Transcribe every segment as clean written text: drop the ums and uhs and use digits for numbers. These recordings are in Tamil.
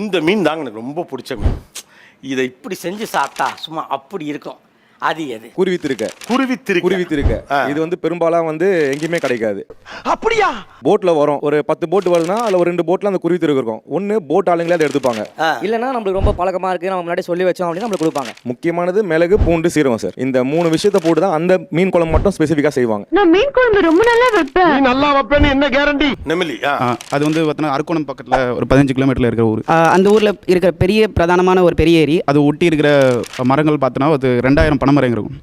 இந்த மீன் தாங்க எனக்கு ரொம்ப பிடிச்ச மீன். இதை இப்படி செஞ்சு சாப்பிட்டா சும்மா அப்படி இருக்கும். அது எது? குருவித்திருக்க. இது வந்து பெரும்பாலும் வந்து எங்கேயுமே கிடைக்காது. அப்படியா? போட்ல வரும். ஒரு 10 போட் வருதுன்னா அதுல ஒரு 2 போட்ல அந்த குருவித்திருக்க இருக்கும். ஒன்னு போட் ஆளுங்களே அதை எடுத்துப்பாங்க. இல்லைன்னா நம்மளுக்கு ரொம்ப பழக்கமா இருக்கு, நம்ம முன்னாடி சொல்லி வச்சோம் அப்படின்னு நம்மளுக்கு கொடுப்பாங்க. முக்கியமானது மிளகு, பூண்டு, சீரகம் சார். இந்த 3 விஷயத்தை போட்டு தான் அந்த மீன் குழம்பு மட்டும் ஸ்பெசிஃபிக்கா செய்வாங்க. நான் மீன் குழம்பு ரொம்ப நல்லா வைப்பேன். நீ நல்லா வைப்பேன்னு என்ன கேரண்டி? நெமிலி. அது வந்து பார்த்தீங்கன்னா அரக்கோணம் பக்கத்தில் ஒரு 15 கிலோமீட்டரில் இருக்கிற ஊர். அந்த ஊர்ல இருக்கிற பெரிய பிரதானமான ஒரு பெரிய ஏரி. அது ஒட்டி இருக்கிற மரங்கள் பார்த்தோன்னா அது 2000 பனைமரம் இருக்கும்.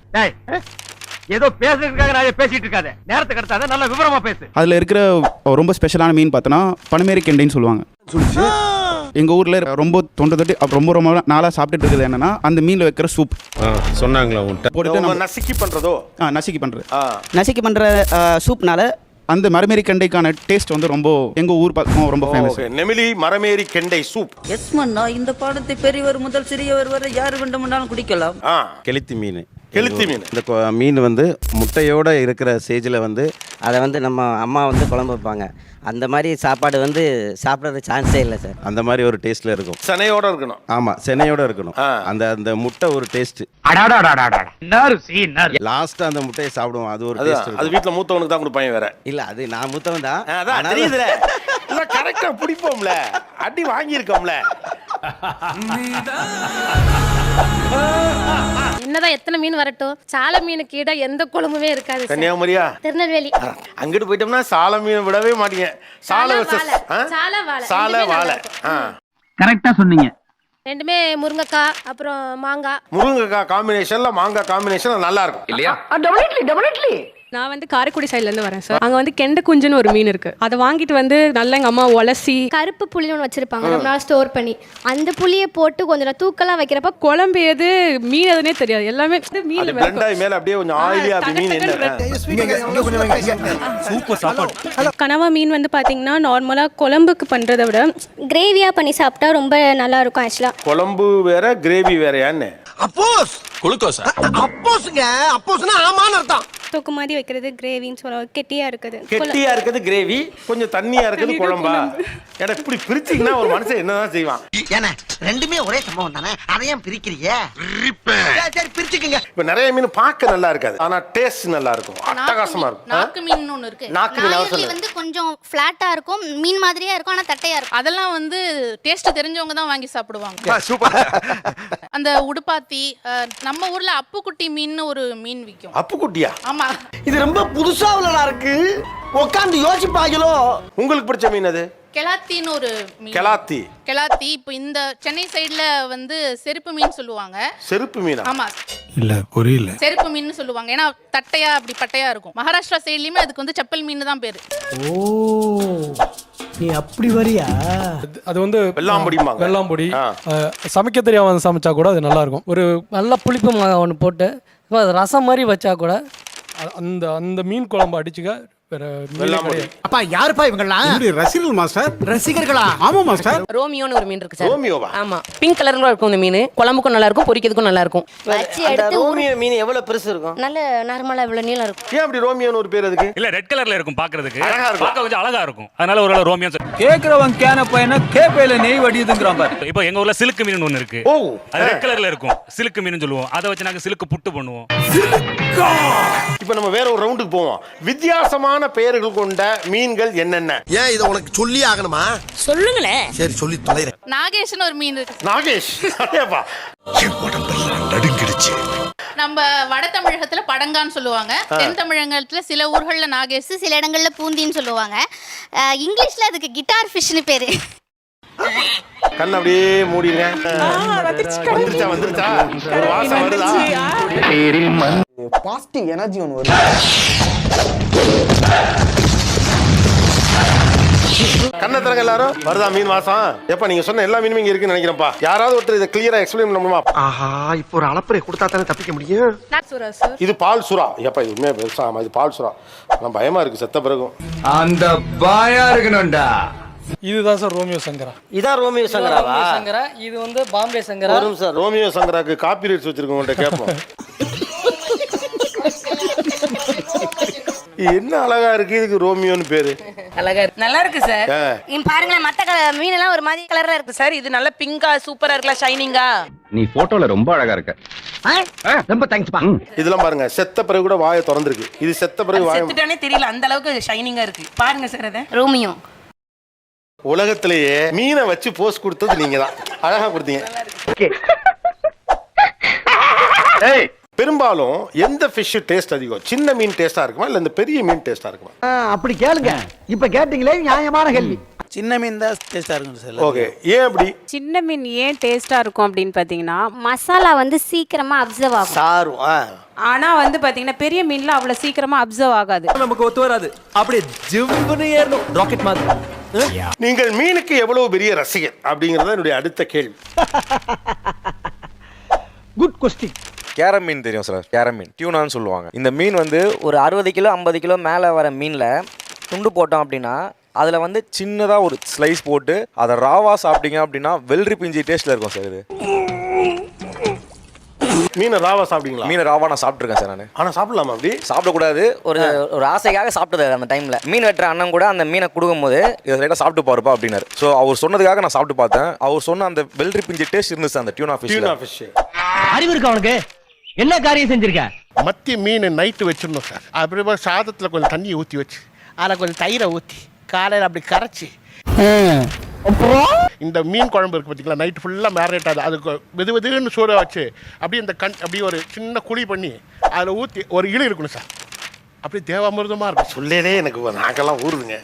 ஏதோ பேசுறதுக்காக நான் பேசிட்டு இருக்காத, நேரத்துக்கு எடுத்தாத, நல்ல விவரமா பேசு. அதில் இருக்கிற ரொம்ப ஸ்பெஷலான மீன் பார்த்தோன்னா பனமேரி கெண்டைன்னு சொல்லுவாங்க. எங்கள் ஊரில் ரொம்ப தொண்டை தட்டி ரொம்ப நாளாக சாப்பிட்டுட்டு இருக்குது என்னன்னா அந்த மீனில் வைக்கிற சூப். சொன்னாங்களா உன்ட்ட? போட்டு நசுக்கி பண்ணுறதோ? நசுக்கி பண்ணுறது. நசுக்கி பண்ணுற சூப்னால அந்த மரமேரி கெண்டைக்கான டேஸ்ட் வந்து ரொம்ப எங்கள் ஊர் பக்கம் ரொம்ப ஃபேமஸ். நெமிலி மரமேரி கெண்டை சூப். எஸ் மன்னா, இந்த பாடத்தை பெரியவர் முதல் சிறியவர் வரை யார் வேண்டுமென்றாலும் குடிக்கலாம். கெளுத்தி மீன். இந்த மீன் வந்து முட்டையோட இருக்கிற ஸ்டேஜில் வந்து அதை வந்து நம்ம அம்மா வந்து குழம்பு வைப்பாங்க. அந்த மாதிரி சாப்பாடு வந்து சாப்பிட்றது சான்ஸே இல்லை சார். அந்த மாதிரி ஒரு டேஸ்ட்ல இருக்கும். சனையோட இருக்கணும். ஆமாம், சென்னையோட இருக்கணும். அந்த முட்டை ஒரு டேஸ்ட். லாஸ்ட்டாக அந்த முட்டையை சாப்பிடுவோம். அது ஒரு டேஸ்ட். அது வீட்டில் மூத்தவனுக்கு தான் கொடுப்பாங்க வேற. இல்லை, அது நான் மூத்தவன் தான். அதான் தெரியுதுல. இல்லை கரெக்டாக பிடிப்போம்ல, அடி வாங்கியிருக்கோம்ல. என்னதான் எத்தனை மீன் வரட்டும், சால மீனுக்கு ஈடா எந்த குழம்புமே இருக்காது. கன்னியாகுமரியா? திருநெல்வேலி. அங்கிட்டு போயிட்டோம்னா சால மீன் விடவே மாட்டீங்க. சால வாழை. கரெக்டா சொன்னீங்க. ரெண்டுமே முருங்கைக்காய் அப்புறம் மாங்காய். முருங்கைக்காய் காம்பினேஷன்ல மாங்காய் காம்பினேஷன் நல்லா இருக்கும் இல்லையா? டெபினெட்லி. நான் வந்து காரைக்குடி சைட்ல இருந்து வரேன் சார். அங்க வந்து கெண்டை குஞ்சுன்னு ஒரு மீன் இருக்கு. அதை வாங்கிட்டு வந்து நல்லா எங்க அம்மா உலசி கருப்பு புளி ஒன்று வச்சிருப்பாங்க, ரொம்ப நாள் ஸ்டோர் பண்ணி அந்த புளியை போட்டு கொஞ்சம் தூக்கலா வைக்கிறப்ப குழம்பு எது மீன் எதுனே தெரியாது. எல்லாமே மீன் மேல அப்படியே கொஞ்சம் ஆயிலியா மீன் சூப்பர் சாப்பாடு. கனவா மீன் வந்து பாத்தீங்கன்னா நார்மலா குழம்புக்கு பண்றதை விட கிரேவியா பண்ணி சாப்பிட்டா ரொம்ப நல்லா இருக்கும். ஆக்சுவலா குழம்பு வேற கிரேவி வேறயான்னு. அப்போஸ் குளுக்கோஸ். அப்போஸ்ங்க, அப்போஸ்னா ஆமான்னு அர்த்தம். தொக்கு மாதிரி வைக்கிறது கிரேவின்னு சொல்லுவாங்க. கெட்டியா இருக்குது கிரேவி, கொஞ்சம் தண்ணியா இருக்குது குழம்பா. எனக்கு இப்படி பிரிச்சிங்கன்னா ஒரு மனுஷன் என்னதான் செய்வான்? ஏன்னா ரெண்டுமே ஒரே சம்பவம் தானே, அதையும் பிரிக்கிறீங்க. சரி பிரிச்சுக்கங்க. இப்ப நிறைய மீன் பார்க்க நல்லா இருக்காது, ஆனா டேஸ்ட் நல்லா இருக்கும், அட்டகாசமா இருக்கும். நாக்கு மீன் ஒன்று இருக்கு. நாக்கு மீன் வந்து கொஞ்சம் ஃபிளாட்டா இருக்கும், மீன் மாதிரியே இருக்கும், ஆனா தட்டையா இருக்கும். அதெல்லாம் வந்து டேஸ்ட் தெரிஞ்சவங்க தான் வாங்கி சாப்பிடுவாங்க. சூப்பர். அந்த உடுப்பாத்தி, நம்ம ஊர்ல அப்புக்குட்டி மீன் ஒரு மீன் விற்கும். அப்புக்குட்டியா? ஆமா. இது ரொம்ப புதுசா உள்ளதா இருக்கு, உட்கார்ந்து யோசிப்பாங்களோ. உங்களுக்கு பிடிச்ச மீன் அது? கெளாத்தின்னு ஒரு மீன். கெளாத்தி இப்போ இந்த சென்னை சைடுல வந்து செருப்பு மீன் சொல்லுவாங்க. செருப்பு மீனா? ஆமா. இல்ல புரியல. செருப்பு மீன் சொல்லுவாங்க, ஏன்னா தட்டையா அப்படி பட்டையா இருக்கும். மகாராஷ்டிரா சைட்லயுமே அதுக்கு வந்து செப்பல் மீன் தான் பேரு. ஓ, நீ அப்படி வரியா? அது வந்து வெள்ளாம்பொடி சமைக்க தெரியாம சமைச்சா கூட அது நல்லா இருக்கும். ஒரு நல்ல புளிப்பு மிளகாய் ஒன்று போட்டு ரசம் மாதிரி வச்சா கூட அந்த அந்த மீன் குழம்பு அடிச்சுக்க. அப்பா யாருப்பா இவங்கலாம்? ரசிகர்கள் மாஸ்டர். ரசிகர்களா? ஆமா மாஸ்டர். ரோமியோன்னு ஒரு மீன் இருக்கு சார். ரோமியோவா? ஆமா, பிங்க் கலர்ல இருக்கும். இந்த மீன் குழம்புக்கும் நல்லா இருக்கும், பொரிக்கிறதுக்கும் நல்லா இருக்கும். வச்சு எடுத்து ரோமியோ மீன் எவ்வளவு பெருசு இருக்கும்? நல்ல நார்மலா இவ்வளவு நீளம் இருக்கும். ஏன் அப்படி ரோமியோன்னு ஒரு பேர் அதுக்கு? இல்ல ரெட் கலர்ல இருக்கும், பாக்குறதுக்கு அழகா இருக்கும், பார்க்க கொஞ்சம் அழகா இருக்கும், அதனால ஒரு ரோமியோ. கேக்குறவன் கேன பையனா கேப்பையில நெய் வடியுதுங்கறான் பாரு. இப்போ எங்க ஊர்ல சில்க் மீன் ஒன்னு இருக்கு. ஓ, அது ரெட் கலர்ல இருக்கும், சில்க் மீன் சொல்லுவோம். அதை வச்சு நாங்க சில்க் புட்டு பண்ணுவோம். இப்போ நம்ம வேற ஒரு ரவுண்டுக்கு போவோம். வித்தியாசமான பெயர்கள் கொண்ட மீன்கள் என்னென்ன? ஏன் இத உனக்கு சொல்லி ஆகணுமா? சொல்லுங்களே. சரி சொல்லி தொலைறேன். நாகேஷ்னு ஒரு மீன் இருக்கு. நாகேஷ்? அதேப்பா. என் உடம்பெல்லாம் நடுங்கிடுச்சு. நம்ம வட தமிழகத்துல படங்கான்னு சொல்லுவாங்க. தென் தமிழகத்துல சில ஊர்கள்ல நாகேஷ், சில இடங்கள்ல பூந்தின்னு சொல்லுவாங்க. இங்கிலீஷ்ல அதுக்கு கிட்டார் ஃபிஷ்னு பேரு. கண்ண அப்படியே மூடிங்க. வந்துருச்சா? ஒரு வாசம் வருதா? பாசிட்டிவ் எனர்ஜி ஒன்று வருது. கண்ணை திறங்க எல்லாரும். வருதா மீன் வாசம்? எப்ப நீங்க சொன்ன எல்லா மீனும் இங்க இருக்குன்னு நினைக்கிறேன்ப்பா. யாராவது ஒருத்தர் இதை கிளியரா எக்ஸ்பிளைன் பண்ணுமா? ஆஹா, இப்போ ஒரு அளப்பறை கொடுத்தா தானே தப்பிக்க முடியும். இது பால் சுறா. எப்ப இது உண்மையா பெருசா? இது பால் சுறா. நான் பயமா இருக்கு செத்த பிறகும். அந்த பாயா இருக்கணும்டா. இதுதான் சார் ரோமியோ சங்கரா. இதான் ரோமியோ சங்கராவா? இது வந்து பாம்பே சங்கரா. வரும் சார். ரோமியோ சங்கராக்கு காப்பி ரைட்ஸ் வச்சிருக்கவங்கள்ட்ட கேட்போம். என்ன அழகா இருக்கு இதுக்கு ரோமியோன்னு பேரு. அழகா இருக்கு. நல்லா இருக்கு சார். பாருங்களேன் மற்ற மீன் எல்லாம் ஒரு மாதிரி கலர்ல இருக்கு சார் இது நல்ல பிங்கா சூப்பரா இருக்குல்ல ஷைனிங்கா. நீ போட்டோல ரொம்ப அழகா இருக்க. ரொம்ப தேங்க்ஸ்ப்பா. இதெல்லாம் பாருங்க, செத்த பிறகு கூட வாயை திறந்திருக்கு. இது செத்த பிறகு வாயை செத்துட்டானே தெரியல, அந்த அளவுக்கு ஷைனிங்கா இருக்கு. பாருங்க சார் அத. ரோமியோ. உலகத்திலேயே மீனை வச்சு போஸ் கொடுத்தது நீங்க தான். அழகா கொடுத்தீங்க. பெரும்பாலும் எந்த ஃபிஷ் டேஸ்ட் அதிகம்? சின்ன மீன் டேஸ்டா இருக்குமா இல்ல இந்த பெரிய மீன் டேஸ்டா இருக்குமா? அப்படி கேளுங்க. இப்ப கேட்டீங்களே நியாயமான கேள்வி. சின்ன மீன் தான் டேஸ்டா இருக்கும் சார். ஓகே, ஏன் அப்படி? சின்ன மீன் ஏன் டேஸ்டா இருக்கும் அப்படின்னு பாத்தீங்கன்னா மசாலா வந்து சீக்கிரமா அப்சர்வ் ஆகும். சாரும் ஆனா வந்து பாத்தீங்கன்னா பெரிய மீன்ல அவ்வளவு சீக்கிரமா அப்சர்வ் ஆகாது. நமக்கு ஒத்து வராது. அப்படியே ஜிவ்வுன்னு ஏறணும் ராக்கெட் மாதிரி. நீங்கள் மீனுக்கு எவ்வளவு பெரிய ரசிகர் அப்படிங்கறது என்னுடைய அடுத்த கேள்வி. Good question. கேரம் மீன் தெரியும் சார், கேரம் மீன் டியூனான்னு சொல்லுவாங்க. இந்த மீன் வந்து ஒரு 60 கிலோ 50 கிலோ மேலே வர மீனில் துண்டு போட்டோம் அப்படின்னா அதில் வந்து சின்னதாக ஒரு ஸ்லைஸ் போட்டு அதை ராவா சாப்பிட்டீங்க அப்படின்னா வெள்ளரி பிஞ்சி டேஸ்ட்டில் இருக்கும் சார். இது மீனை ராவா சாப்பிட்டீங்களா? மீனை ராவா நான் சாப்பிட்ருக்கேன் சார். நான் ஆனா சாப்பிடலாமா? அப்படி சாப்பிடக்கூடாது. ஒரு ஆசைக்காக சாப்பிட்டது. அந்த டைமில் மீன் வெட்டுற அண்ணன் கூட அந்த மீனை கொடுக்கும்போது இதை லைட்டாக சாப்பிட்டு பாருப்பா அப்படின்னாரு. ஸோ அவர் சொன்னதுக்காக நான் சாப்பிட்டு பார்த்தேன். அவர் சொன்ன அந்த வெள்ளரி பிஞ்சி டேஸ்ட் இருந்துச்சு அந்த டியூனா ஃபிஷ். அறிவு இருக்கு அவனுக்கு. என்ன காரியம் செஞ்சிருக்க? மத்தி மீன் நைட்டு வச்சிடணும் சார். அப்புறமா சாதத்தில் கொஞ்சம் தண்ணியை ஊற்றி வச்சு அதில் கொஞ்சம் தயிரை ஊற்றி காலையில் அப்படி கரைச்சி இந்த மீன் குழம்பு இருக்கு பார்த்தீங்களா, நைட்டு ஃபுல்லாக மேரினேட் ஆகுது. அதுக்கு வெதுன்னு சூட வச்சு அப்படியே இந்த அப்படியே ஒரு சின்ன குழி பண்ணி அதில் ஊற்றி ஒரு இழு இருக்கணும் சார். அப்படி தேவாமிர்தமாக இருக்கும். சொல்லேனே எனக்கு நாக்கெல்லாம் ஊறுதுங்க.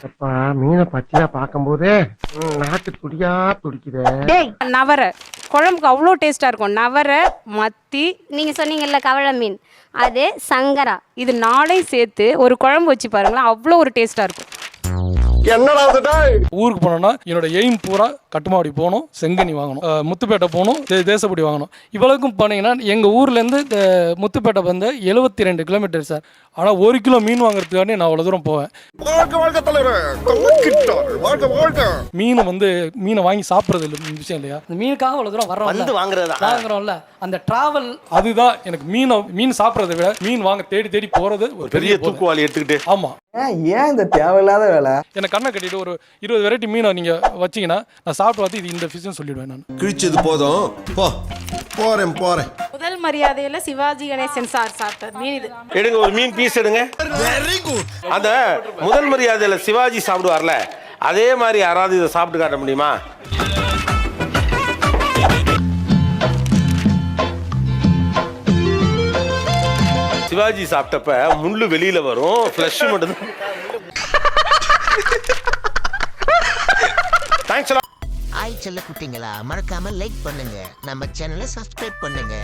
மீனை பச்சையா பார்க்கும்போது நாக்கு துடியா துடிக்குது. நவரை குழம்புக்கு அவ்வளோ டேஸ்டா இருக்கும். நவரை, மத்தி, நீங்க சொன்னீங்கல்ல கவள மீன், அது சங்கரா. இது 4 சேர்த்து ஒரு குழம்பு வச்சு பாருங்களேன், அவ்வளோ ஒரு டேஸ்டா இருக்கும். ஊருக்கு போனோம்னா என்னோட எய்ம் பூரா கட்டுமாடி போகணும், செங்கனி வாங்கணும், முத்துப்பேட்டை போகணும், தேசப்படி வாங்கணும். இவ்வளவுக்கும் போனீங்கன்னா எங்கள் ஊர்லேருந்து முத்துப்பேட்டை வந்து 72 கிலோமீட்டர் சார். ஆனால் 1 கிலோ மீன் வாங்குறதுக்காண்டி நான் அவ்வளோ தூரம் போவேன். மீனை வந்து மீனை வாங்கி சாப்பிட்றது இல்லை விஷயம் இல்லையா, இந்த மீனுக்காக அவ்வளோ தூரம் வர்றோம் வாங்குறோம்ல, அந்த டிராவல் அதுதான் எனக்கு. மீன் சாப்பிட்றத விட மீன் வாங்க தேடி தேடி போகிறது ஒரு பெரிய தூக்குவாளி எடுத்துக்கிட்டு. ஆமாம், ஏன் இந்த தேவையில்லாத வேலை? எனக்கு கண்ணை கட்டிட்டு ஒரு 20 வெரைட்டி மீனை நீங்கள் வச்சிங்கன்னா நான் சாப்பிட்டு பார்த்து இது இந்த ஃபிஷ்னு சொல்லிடுவேன் நான். கிழிச்சது போதும் போறேன். முதல் மரியாதையில சிவாஜி கணேசன் சார் சாப்பிட்டது மீன் இது. எடுங்க, ஒரு மீன் பீஸ் எடுங்க. Very good. அந்த முதல் மரியாதையில சிவாஜி சாப்பிடுவார்ல, அதே மாதிரி யாராவது இதை சாப்பிட்டு காட்ட முடியுமா? சிவாஜி சாப்பிட்டப்ப முள்ளு வெளியில வரும், ஃப்ளஷ் மட்டும். தேங்க்ஸ். ஆய் செல்ல குட்டிங்களா, மறக்காம லைக் பண்ணுங்க, நம்ம சேனலை சப்ஸ்கிரைப் பண்ணுங்க.